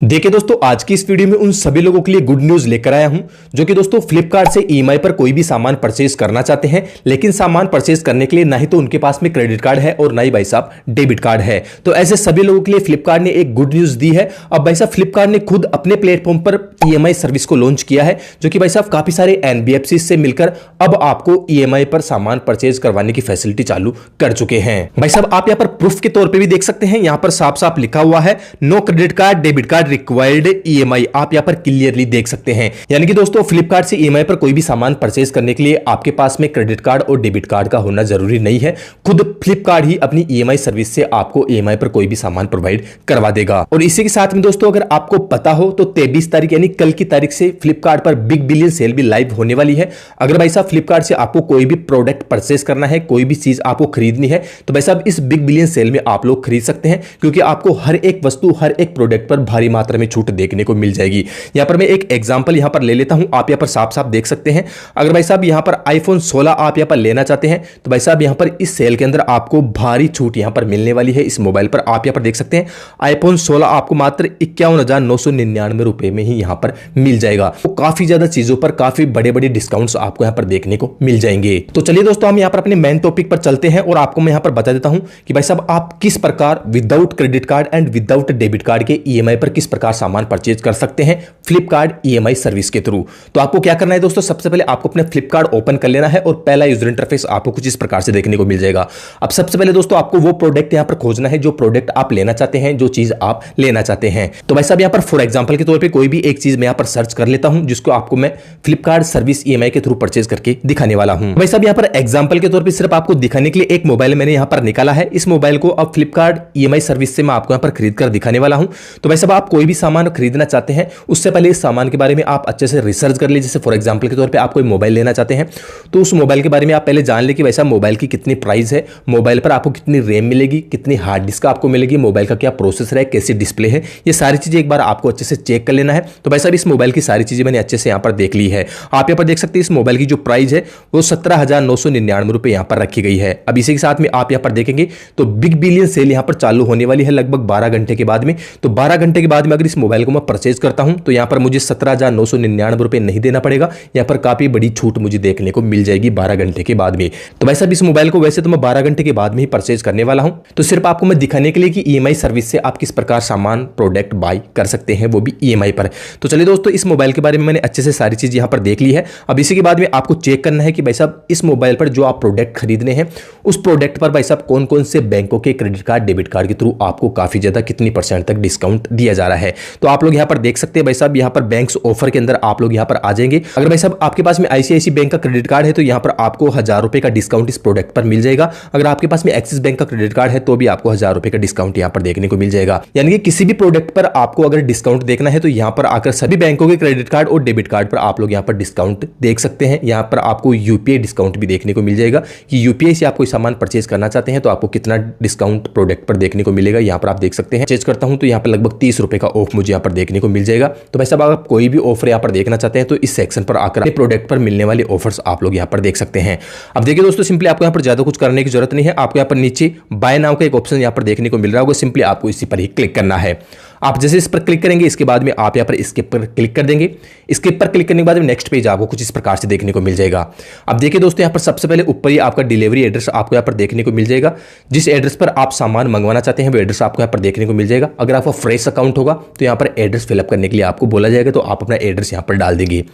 देखिए दोस्तों, आज की इस वीडियो में उन सभी लोगों के लिए गुड न्यूज लेकर आया हूं जो कि दोस्तों फ्लिपकार्ट से ईएमआई पर कोई भी सामान परचेज करना चाहते हैं, लेकिन सामान परचेज करने के लिए ना ही तो उनके पास में क्रेडिट कार्ड है और ना ही भाई साहब डेबिट कार्ड है। तो ऐसे सभी लोगों के लिए फ्लिपकार्ट ने एक गुड न्यूज दी है। अब भाई साहब फ्लिपकार्ट ने खुद अपने प्लेटफॉर्म पर ईएमआई सर्विस को लॉन्च किया है, जो कि भाई साहब काफी सारे एनबीएफसी से मिलकर अब आपको ईएमआई पर सामान परचेज करवाने की फैसिलिटी चालू कर चुके हैं। भाई साहब आप यहां पर प्रूफ के तौर पर भी देख सकते हैं, यहां पर साफ साफ लिखा हुआ है no credit card debit card required EMI. आप यहां पर क्लियरली देख सकते हैं। यानी कि दोस्तों फ्लिपकार्ट से ईएमआई पर कोई भी सामान परचेज करने के लिए आपके पास में क्रेडिट कार्ड और डेबिट कार्ड का होना जरूरी नहीं है। खुद फ्लिपकार्ट ही अपनी ईएमआई सर्विस से आपको ईएमआई पर कोई भी सामान प्रोवाइड करवा देगा। और इसी के साथ में दोस्तों अगर आपको पता हो तो 23 तारीख यानी कल की तारीख से फ्लिपकार्ट पर बिग बिलियन सेल भी लाइव होने वाली है। अगर भाई साहब फ्लिपकार्ट से आपको कोई भी प्रोडक्ट परचेज करना है, कोई भी चीज आपको खरीदनी है, तो भाई साहब इस बिग बिलियन सेल में आप लोग खरीद सकते हैं, क्योंकि आपको हर एक वस्तु हर एक प्रोडक्ट पर भारी मात्रा में छूट देखने को मिल जाएगी। यहां पर मैं एक एग्जांपल यहां पर ले लेता हूं, आप यहां पर साफ साफ देख सकते हैं। अगर भाई साहब यहां पर आईफोन 16 आप यहां पर लेना चाहते हैं, तो भाई साहब यहां पर इस सेल के अंदर आपको भारी छूट यहां पर मिलने वाली है। इस मोबाइल पर आप यहां पर देख सकते हैं आईफोन 16 आपको मात्र 51,999 रुपए में ही यहां पर मिल जाएगा। तो काफी ज्यादा चीजों पर काफी बड़े बड़े डिस्काउंट्स आपको यहां पर देखने को मिल जाएंगे। तो चलिए दोस्तों हम यहां पर अपने मेन टॉपिक पर चलते हैं और आपको मैं यहां पर बता देता हूं कि भाई साहब आप किस प्रकार without credit card and without debit card के ईएमआई पर किस प्रकार सामान परचेज कर सकते हैं फ्लिपकार्ट ईएमआई सर्विस के थ्रू। तो आपको क्या करना है दोस्तों, सबसे पहले आपको अपने फ्लिपकार्ट ओपन कर लेना है और पहला यूजर इंटरफेस आपको कुछ इस प्रकार से देखने को मिल जाएगा। अब सबसे पहले दोस्तों आपको वो प्रोडक्ट यहां पर खोजना है जो प्रोडक्ट आप लेना चाहते हैं, जो चीज आप लेना चाहते हैं। तो भाई साहब यहां पर फॉर एग्जांपल के तौर पे कोई भी एक चीज मैं यहां पर सर्च कर लेता हूं, जिसको आपको मैं फ्लिपकार्ट सर्विस ईएमआई के थ्रू परचेज करके दिखाने वाला हूं। भाई साहब यहां पर एग्जांपल के तौर पे सिर्फ आपको दिखाने के लिए एक मोबाइल मैंने यहां पर निकाला है। इस मोबाइल को अब फ्लिपकार्ट ईएमआई सर्विस से मैं आपको यहां पर खरीद कर दिखाने वाला हूं। तो भाई साहब आप कोई भी सामान खरीदना चाहते हैं, उससे पहले इस सामान के बारे में आप अच्छे से रिसर्च कर लीजिए। जैसे फॉर एग्जांपल के तौर पे आप कोई मोबाइल लेना चाहते हैं, तो उस मोबाइल के बारे में आप पहले जान ले कि वैसा मोबाइल की कितनी प्राइस है, मोबाइल पर आपको कितनी रैम मिलेगी, कितनी हार्ड डिस्क आपको मिलेगी, मोबाइल का क्या प्रोसेसर है, कैसी डिस्प्ले है, ये सारी चीजें एक बार आपको अच्छे से चेक कर लेना है। तो भाई साहब इस मोबाइल की सारी चीजें मैंने अच्छे से यहां पर देख ली है। आप यहां पर देख सकते हैं इस मोबाइल की जो प्राइस है वो 17,999 रुपए यहां पर रखी गई है। अब इसी के साथ में आप यहां पर देखेंगे तो बिग बिलियन सेल यहां पर चालू होने वाली है लगभग 12 घंटे के बाद में। तो 12 घंटे के बाद में अगर इस मोबाइल को मैं परचेज करता हूं तो यहां पर मुझे 17,999 रुपए नहीं देना पड़ेगा। यहां पर काफी बड़ी छूट मुझे देखने को मिल जाएगी 12 घंटे के बाद में। तो वैसे इस मोबाइल को वैसे तो मैं 12 घंटे के बाद में ही परचेज करने वाला हूं, तो सिर्फ आपको मैं दिखाने के लिए कि ईएमआई सर्विस से आप किस प्रकार सामान प्रोडक्ट बाय कर सकते हैं, वो भी ईएमआई पर। तो चलिए दोस्तों इस मोबाइल के बारे में मैंने अच्छे से सारी चीज यहां पर देख ली है। अब इसी के बाद में आपको चेक करना है कि भाई साहब इस मोबाइल पर जो आप प्रोडक्ट खरीदने हैं, उस प्रोडक्ट पर भाई साहब कौन कौन से बैंकों के क्रेडिट कार्ड डेबिट कार्ड के थ्रू आपको काफी ज्यादा कितनी % तक डिस्काउंट दिया जा रहा है। तो आप लोग यहां पर देख सकते हैं भाई साहब यहां पर बैंक्स ऑफर के अंदर आप लोग यहां पर आ जाएंगे। अगर भाई साहब आपके पास में आईसीआईसी बैंक का क्रेडिट कार्ड है तो यहां पर आपको 1000 रुपए का डिस्काउंट इस प्रोडक्ट पर मिल जाएगा। अगर आपके पास में एक्सिस बैंक का क्रेडिट कार्ड है तो भी आपको 1000 रुपए का डिस्काउंट यहां पर देखने को मिल जाएगा। यानी कि किसी भी प्रोडक्ट पर आपको अगर डिस्काउंट देखना है तो यहां पर आकर सभी बैंकों के क्रेडिट कार्ड और डेबिट कार्ड पर आप लोग यहां पर डिस्काउंट देख सकते हैं। यहां पर आपको यूपीआई डिस्काउंट भी देखने को मिल जाएगा कि यूपीआई से आप कोई सामान परचेज करना चाहते हैं तो आपको कितना डिस्काउंट प्रोडक्ट पर देखने को मिलेगा। यहां पर आप देख सकते हैं परचेज करता हूं तो यहां पर लगभग 30 रुपए का ऑफ मुझे यहां पर देखने को मिल जाएगा। तो भाई साहब आप कोई भी ऑफर यहां पर देखना चाहते हैं तो इस सेक्शन पर आकर प्रोडक्ट पर मिलने वाले ऑफर्स आप लोग यहां पर देख सकते हैं। अब देखिए दोस्तों सिंपली आपको यहां पर ज्यादा कुछ करने की जरूरत नहीं है। आपको यहां पर नीचे बाय नाउ का एक ऑप्शन यहां पर देखने को मिल रहा होगा, सिंपली आपको इसी पर ही क्लिक करना है। आप जैसे इस पर क्लिक करेंगे इसके बाद में आप यहां पर स्किप पर क्लिक कर देंगे। स्किप पर क्लिक करने के बाद में नेक्स्ट पेज आपको कुछ इस प्रकार से देखने को मिल जाएगा। अब देखिए दोस्तों यहां पर सबसे पहले ऊपर ही आपका डिलीवरी एड्रेस आपको यहां पर देखने को मिल जाएगा। जिस एड्रेस पर आप सामान मंगवाना चाहते हैं वो एड्रेस आपको यहां पर देखने को मिल जाएगा। अगर आपका फ्रेश अकाउंट होगा तो यहां पर एड्रेस फिलअप करने के लिए आपको बोला जाएगा, तो आप अपना एड्रेस यहां पर डाल देंगे।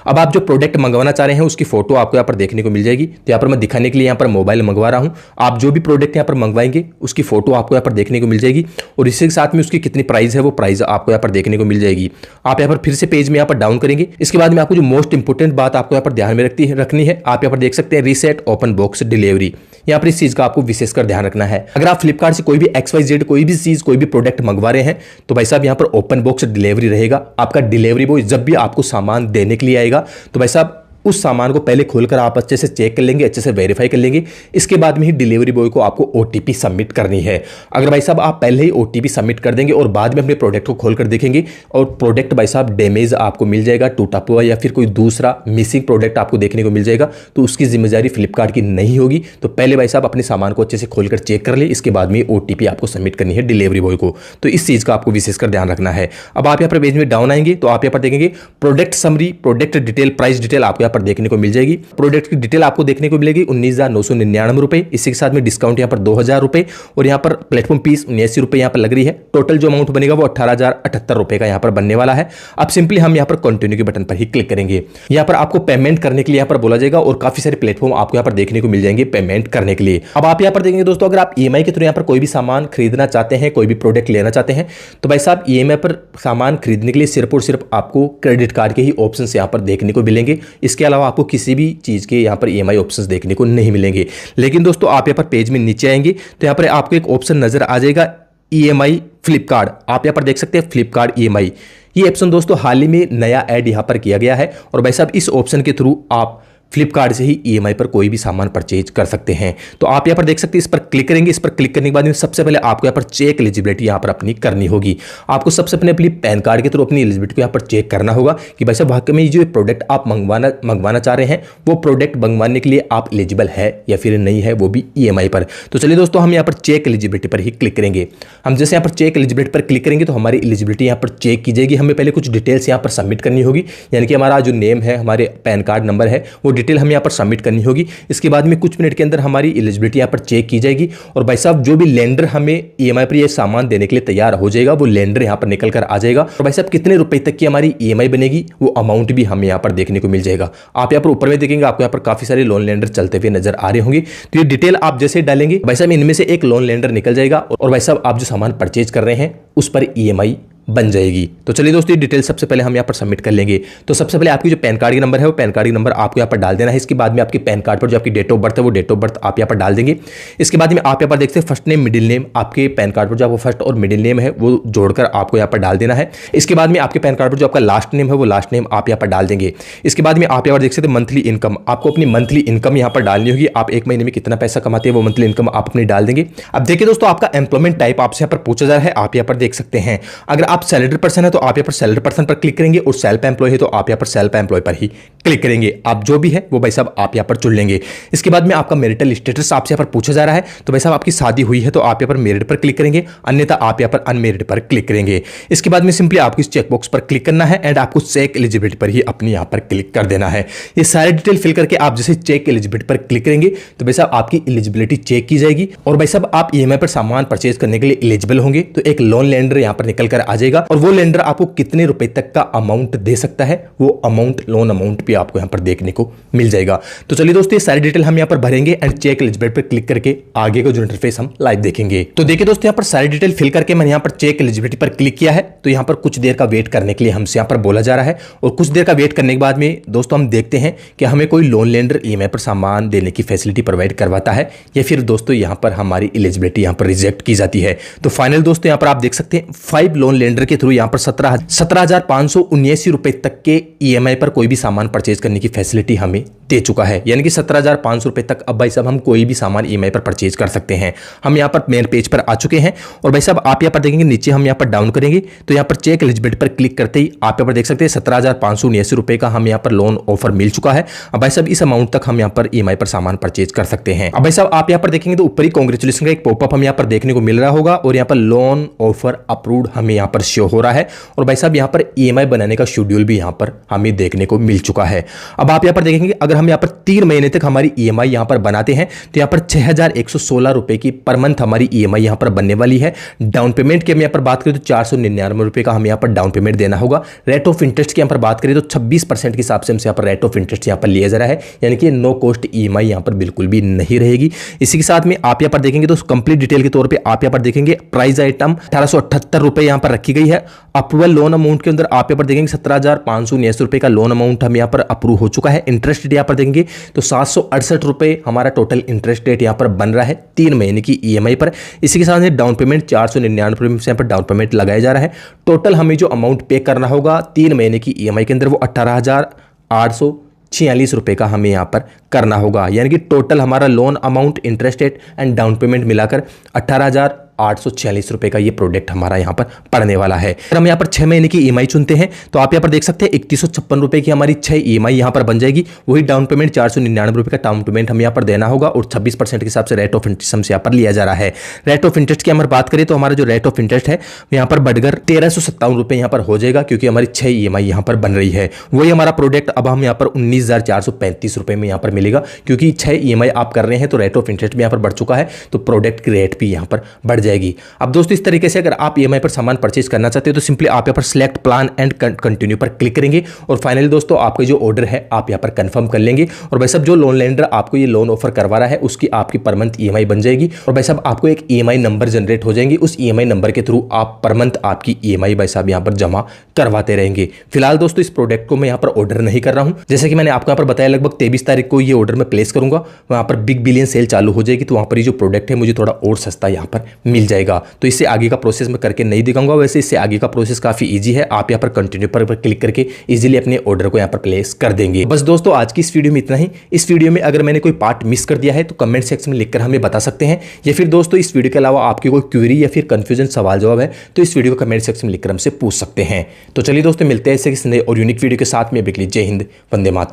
अब आप जो प्रोडक्ट मंगवाना चाह रहे हैं उसकी फोटो आपको यहां पर देखने को मिल जाएगी। तो यहां पर मैं दिखाने के लिए यहां पर मोबाइल मंगवा रहा हूं। आप जो भी प्रोडक्ट यहां पर मंगवाएंगे उसकी फोटो आपको यहां पर देखने को मिल जाएगी और इसी के साथ में उसकी कितनी प्राइस है वो प्राइस आपको पर देखने को मिल जाएगी। आप यहां पर फिर से पेज में यहां पर डाउन करेंगे। इसके बाद में आपको जो मोस्ट इंपोर्टेंट बात आपको यहां पर ध्यान में रखनी है, आप यहां पर देख सकते हैं रीसेट ओपन बॉक्स डिलीवरी। यहां पर इस चीज का आपको विशेषकर ध्यान रखना है। अगर आप फ्लिपकार्ट से कोई भी XYZ कोई भी चीज कोई भी प्रोडक्ट मंगवा रहे हैं तो भाई साहब यहां पर ओपन बॉक्स डिलीवरी रहेगा। आपका डिलीवरी बॉय जब भी आपको सामान देने के लिए आएगा तो भाई साहब उस सामान को पहले खोलकर आप अच्छे से चेक कर लेंगे, अच्छे से वेरीफाई कर लेंगे। इसके बाद में ही डिलीवरी बॉय को आपको ओटीपी सबमिट करनी है। अगर भाई साहब आप पहले ही ओटीपी सबमिट कर देंगे और बाद में अपने प्रोडक्ट को खोलकर देखेंगे और प्रोडक्ट भाई साहब डैमेज आपको मिल जाएगा, टूटा हुआ या फिर कोई दूसरा मिसिंग प्रोडक्ट आपको देखने को मिल जाएगा, तो उसकी जिम्मेदारी फ्लिपकार्ट की नहीं होगी। तो पहले भाई साहब अपने सामान को अच्छे से खोलकर चेक कर ले, इसके बाद में ओटीपी आपको सबमिट करनी है डिलीवरी बॉय को। तो इस चीज का आपको विशेषकर ध्यान रखना है। अब आप यहाँ पर पेज में डाउन आएंगे तो आप यहाँ पर देखेंगे product summary, product detail, price detail आपको यहाँ पर देखने को मिल जाएगी। प्रोडक्ट की डिटेल आपको देखने को मिलेगी 19,999 रुपए। इसी के साथ में डिस्काउंट यहाँ पर 2,000 रुपए और यहाँ पर प्लेटफॉर्म फीस 79 रुपए यहाँ पर लग रही है। टोटल जो अमाउंट बनेगा वो 18,078 रुपए का यहाँ पर बनने वाला है। अब सिंपली हम यहाँ पर कंटिन्यू के बटन पर ही क्लिक करेंगे। यहाँ पर आपको पेमेंट करने के लिए यहाँ पर बोला जाएगा और काफी सारे प्लेटफॉर्म आपको यहाँ पर देखने को मिल जाएंगे पेमेंट करने के लिए। अब आप यहाँ पर देखेंगे दोस्तों, अगर आप ईएमआई के थ्रू यहाँ पर कोई भी सामान खरीदना चाहते हैं, कोई भी प्रोडक्ट लेना चाहते हैं, तो भाई साहब ईएमआई पर सामान खरीदने के लिए सिर्फ और सिर्फ आपको क्रेडिट कार्ड के ही ऑप्शन यहाँ पर देखने को मिलेंगे। इसके अलावा आपको किसी भी चीज के यहाँ पर ईएमआई ऑप्शंस देखने को नहीं मिलेंगे। लेकिन दोस्तों आप यहाँ पर पेज में नीचे आएंगे तो यहाँ पर आपको एक ऑप्शन नजर आ जाएगा ईएमआई फ्लिपकार्ट। आप यहाँ पर देख सकते हैं फ्लिपकार्ट ईएमआई। ये ऑप्शन दोस्तों हाल ही में नया ऐड यहाँ पर किया गया है और भाई साहब इस ऑप्शन के थ्रू आप फ्लिपकार्ट से ही ईएमआई पर कोई भी सामान परचेज कर सकते हैं। तो आप यहाँ पर देख सकते हैं, इस पर क्लिक करेंगे। इस पर क्लिक करने के बाद में सबसे पहले आपको यहाँ पर चेक एलिजिबिलिटी यहाँ पर अपनी करनी होगी। आपको सबसे पहले अपनी पैन कार्ड के थ्रू अपनी एलिजिबिलिटी को यहाँ पर चेक करना होगा कि भाई साहब वाकई में जो प्रोडक्ट आप मंगवाना चाह रहे हैं वो प्रोडक्ट मंगवाने के लिए आप एलिजिबल है या फिर नहीं है, वो भी ईएमआई पर। तो चलिए दोस्तों हम यहाँ पर चेक एलिजिबिलिटी पर ही क्लिक करेंगे। हम जैसे यहाँ पर चेक एलिजिबिलिटी पर क्लिक करेंगे तो हमारी एलिजिबिलिटी यहाँ पर चेक की जाएगी। हमें पहले कुछ डिटेल्स यहाँ पर सबमिट करनी होगी, यानी कि हमारा जो नेम है, हमारे पैन कार्ड नंबर है, वो डिटेल हम यहाँ पर सबमिट करनी होगी। इसके बाद में कुछ मिनट के अंदर हमारी एलिजिबिलिटी यहाँ पर चेक की जाएगी और भाई साहब जो भी लेंडर हमें ईएमआई पर ये सामान देने के लिए तैयार हो जाएगा वो लेंडर यहाँ पर निकल कर आ जाएगा और भाई साहब कितने रुपए तक की हमारी ईएमआई बनेगी वो अमाउंट भी हमें यहाँ पर देखने को मिल जाएगा। आप यहाँ पर ऊपर में देखेंगे आपको यहाँ पर काफी सारे लोन लेंडर चलते हुए नजर आ रहे होंगे। तो ये डिटेल आप जैसे डालेंगे भाई साहब इनमें से एक लोन लेंडर निकल जाएगा और भाई साहब आप जो सामान परचेज कर रहे हैं उस पर ईएमआई बन जाएगी। तो चलिए दोस्तों ये डिटेल सबसे पहले हम यहाँ पर सबमिट कर लेंगे। तो सबसे पहले आपकी जो पैन कार्ड का नंबर है वो पैन कार्ड का नंबर आपको यहाँ पर डाल देना है। इसके बाद में आपकी पैन कार्ड पर जो आपकी डेट ऑफ बर्थ है वो डेट ऑफ बर्थ आप यहाँ पर डाल देंगे। इसके बाद में आप यहाँ पर देखते हैं फर्स्ट नेम मिडिल नेम, आपके पैन कार्ड पर जो आपको फर्स्ट और मिडिल नेम है वो जोड़कर आपको यहाँ पर डाल देना है। इसके बाद में आपके पैन कार्ड पर जो आपका लास्ट नेम है वो लास्ट नेम आप यहाँ पर डाल देंगे। इसके बाद में आप यहाँ पर देख सकते हैं मंथली इनकम, आपको अपनी मंथली इनकम यहाँ पर डालनी होगी। आप एक महीने में कितना पैसा कमाते हैं वो मंथली इनकम आप अपनी डाल देंगे। अब देखिए दोस्तों आपका एम्प्लॉयमेंट टाइप आपसे यहाँ पर पूछा जा रहा है, आप यहाँ पर देख सकते हैं। अगर आप सैलरी पर्सन है तो आप यहाँ पर सैलरी पर्सन पर क्लिक करेंगे और सेल्फ एम्प्लॉय है तो आप यहाँ पर सेल्फ एम्प्लॉय पर ही क्लिक करेंगे। आप जो भी है वो भाई साहब आप यहाँ पर चुन लेंगे। इसके बाद में आपका मैरिटल स्टेटस आपसे यहाँ पर पूछा जा रहा है, तो भाई साहब आपकी शादी हुई है तो आप यहाँ पर मैरिड पर क्लिक करेंगे, अन्यथा आप यहाँ पर अनमेरिड पर क्लिक करेंगे। इसके बाद में सिंपली आपको इस चेकबॉक्स पर क्लिक करना है एंड आपको चेक एलिजिबिलिटी पर ही अपनी यहाँ पर क्लिक कर देना है। ये सारी डिटेल फिल करके आप जैसे चेक एलिजिबिलिटी पर क्लिक करेंगे तो भाई साहब आपकी एलिजिबिलिटी चेक की जाएगी और भाई साहब आप ईएमआई पर सामान परचेज करने के लिए एलिजिबल होंगे। तो एक लोन लेंडर यहाँ पर निकल कर आ जाएगा और वो लेंडर आपको कितने रुपए तक का अमाउंट दे सकता है वो अमाउंट, लोन अमाउंट भी आपको यहाँ पर देखने को मिल जाएगा। तो चलिए दोस्तों ये सारी डिटेल हम यहाँ पर भरेंगे एंड चेक एलिजिबिलिटी पर क्लिक करके आगे का जो इंटरफेस हम लाइव देखेंगे। तो देखिए दोस्तों यहाँ पर सारी डिटेल फिल करके मैंने यहाँ पर चेक एलिजिबिलिटी पर क्लिक किया है। तो यहाँ पर कुछ देर का वेट करने के लिए हमसे यहाँ पर बोला जा रहा है और कुछ देर का वेट करने के बाद में दोस्तों हम देखते हैं कि हमें कोई लोन लेंडर ईएमआई पर सामान देने की फैसिलिटी प्रोवाइड करवाता है या फिर दोस्तों यहाँ पर हमारी एलिजिबिलिटी यहाँ पर रिजेक्ट की जाती है। तो फाइनल दोस्तों यहाँ पर आप देख सकते हैं 5 लोन लेंडर के थ्रू यहाँ पर 17,579 रुपए तक के ईएमआई पर कोई भी सामान परचेज करने की फैसिलिटी हमें दे चुका है, यानी कि 17,500 रुपए तक अब भाई साहब हम कोई भी सामान ईएमआई पर परचेज कर सकते हैं। हम यहाँ पर मेन पेज पर आ चुके हैं और भाई साहब आप यहाँ पर देखेंगे नीचे हम यहाँ पर डाउन करेंगे तो यहाँ पर चेक एलिजिबिलिटी पर क्लिक करते ही आप यहाँ पर देख सकते हैं 17,579 रुपए का हम यहाँ पर लोन ऑफर मिल चुका है। अब भाई साहब इस अमाउंट तक हम यहाँ पर ईएमआई पर सामान परचेज कर सकते हैं। अब भाई साहब आप यहाँ पर देखेंगे तो ऊपर ही कांग्रेचुलेशन का एक पॉपअप हम यहाँ पर देखने को मिल रहा होगा और यहाँ पर लोन ऑफर अप्रूव्ड हमें यहाँ पर शो हो रहा है और भाई साहब यहाँ पर ईएमआई बनाने का शेड्यूल भी यहाँ पर हमें देखने को मिल चुका है। अब आप यहाँ पर देखेंगे अगर हम यहाँ पर 3 महीने तक हमारी ईएमआई यहाँ पर बनाते हैं तो यहाँ पर 6,116 रुपए की पर मंथ हमारी ईएमआई यहाँ पर बनने वाली है। डाउन पेमेंट की हम यहाँ पर बात करें तो 499 रुपए का हमें यहाँ पर डाउन पेमेंट देना होगा। रेट ऑफ इंटरेस्ट की यहाँ पर बात करें तो 26% के हिसाब से हमसे यहाँ पर रेट ऑफ इंटरेस्ट यहाँ पर लिया जा रहा है, यानी कि नो कॉस्ट ईएमआई यहाँ पर बिल्कुल भी नहीं रहेगी। इसी के साथ में आप यहाँ पर देखेंगे तो कंप्लीट डिटेल के तौर पर आप यहाँ पर देखेंगे प्राइस आइटम 1878 रुपए यहाँ पर रखी गई है। अप्रूवल लोन अमाउंट के अंदर आप यहाँ पर देखेंगे 17,579 रुपए का लोन अमाउंट हम यहाँ पर अप्रूव हो चुका है। इंटरेस्ट रेट यहाँ पर देखेंगे तो 768 रुपए हमारा टोटल इंटरेस्ट रेट यहाँ पर बन रहा है 3 महीने की ईएमआई पर। इसी के साथ डाउन पेमेंट 499 रुपए से यहाँ पर डाउन पेमेंट लगाया जा रहा है। टोटल हमें जो अमाउंट पे करना होगा 3 महीने की ईएमआई के अंदर वो 18,800 ₹46 का हमें यहाँ पर करना होगा। यानी कि टोटल हमारा loan amount, interest rate and down payment मिलाकर 18,846 रुपए का ये प्रोडक्ट हमारा यहाँ पर पड़ने वाला है। अगर हम यहाँ पर 6 महीने की ईएमआई चुनते हैं तो आप यहाँ पर देख सकते हैं 3156 की हमारी 6 ईएमआई यहाँ पर बन जाएगी। वही डाउन पेमेंट 499 रुपए का डाउन पेमेंट हम यहाँ पर देना होगा और 26% के हिसाब से रेट ऑफ इंटरेस्ट हमसे यहाँ पर लिया जा रहा है। रेट ऑफ इंटरेस्ट की अगर बात करें तो हमारा जो रेट ऑफ इंटरेस्ट है यहाँ पर बढ़कर 1357 रुपए यहाँ पर हो जाएगा, क्योंकि हमारी 6 ईएमआई यहाँ पर बन रही है। वही हमारा प्रोडक्ट अब हम यहाँ पर 19,435 रुपए में यहाँ पर मिलेगा, क्योंकि 6 ईएमआई आप कर रहे हैं तो रेट ऑफ इंटरेस्ट भी यहाँ पर बढ़ चुका है, तो प्रोडक्ट की रेट भी यहाँ पर बढ़ जाएगी। अब दोस्तों इस तरीके से अगर आप ईएमआई पर सामान परचेज करना चाहते हो तो सिंपली आप यहाँ पर सिलेक्ट प्लान एंड कंटिन्यू पर क्लिक करेंगे और फाइनली दोस्तों आपका जो ऑर्डर है आप यहाँ पर कंफर्म कर लेंगे। और भाई साहब जो लोन लेंडर आपको ये लोन ऑफर करवा रहा है उसकी आपकी पर मंथ ईएमआई बन जाएगी और भाई साहब आपको एक ईएमआई नंबर जनरेट हो जाएंगे। उस ईएमआई नंबर के थ्रू आप पर मंथ आपकी ईएमआई भाई साहब यहाँ पर जमा करवाते रहेंगे। फिलहाल दोस्तों इस प्रोडक्ट को मैं यहाँ पर ऑर्डर नहीं कर रहा हूँ, जैसे कि मैंने आपको यहाँ पर बताया लगभग 23 तारीख को ये ऑर्डर मैं प्लेस करूंगा। वहाँ पर बिग बिलियन सेल चालू हो जाएगी तो वहाँ पर ये जो प्रोडक्ट है मुझे थोड़ा और सस्ता यहाँ पर मिल जाएगा। तो इससे आगे का प्रोसेस मैं करके नहीं दिखाऊंगा, वैसे इससे आगे का प्रोसेस काफी ईजी है। आप यहाँ पर कंटिन्यू पर क्लिक करके इजीली अपने ऑर्डर को यहाँ पर प्लेस कर देंगे। बस दोस्तों आज की इस वीडियो में इतना ही। इस वीडियो में अगर मैंने कोई पार्ट मिस कर दिया है तो कमेंट सेक्शन में लिखकर हमें बता सकते हैं, या फिर दोस्तों इस वीडियो के अलावा आपकी कोई क्वेरी या फिर कंफ्यूजन सवाल जवाब है तो इस वीडियो को कमेंट सेक्शन में लिखकर हमसे पूछ सकते हैं। तो चलिए दोस्तों मिलते हैं ऐसे किसी नए और यूनिक वीडियो के साथ में। बिकली जय हिंद, वंदे मातरम।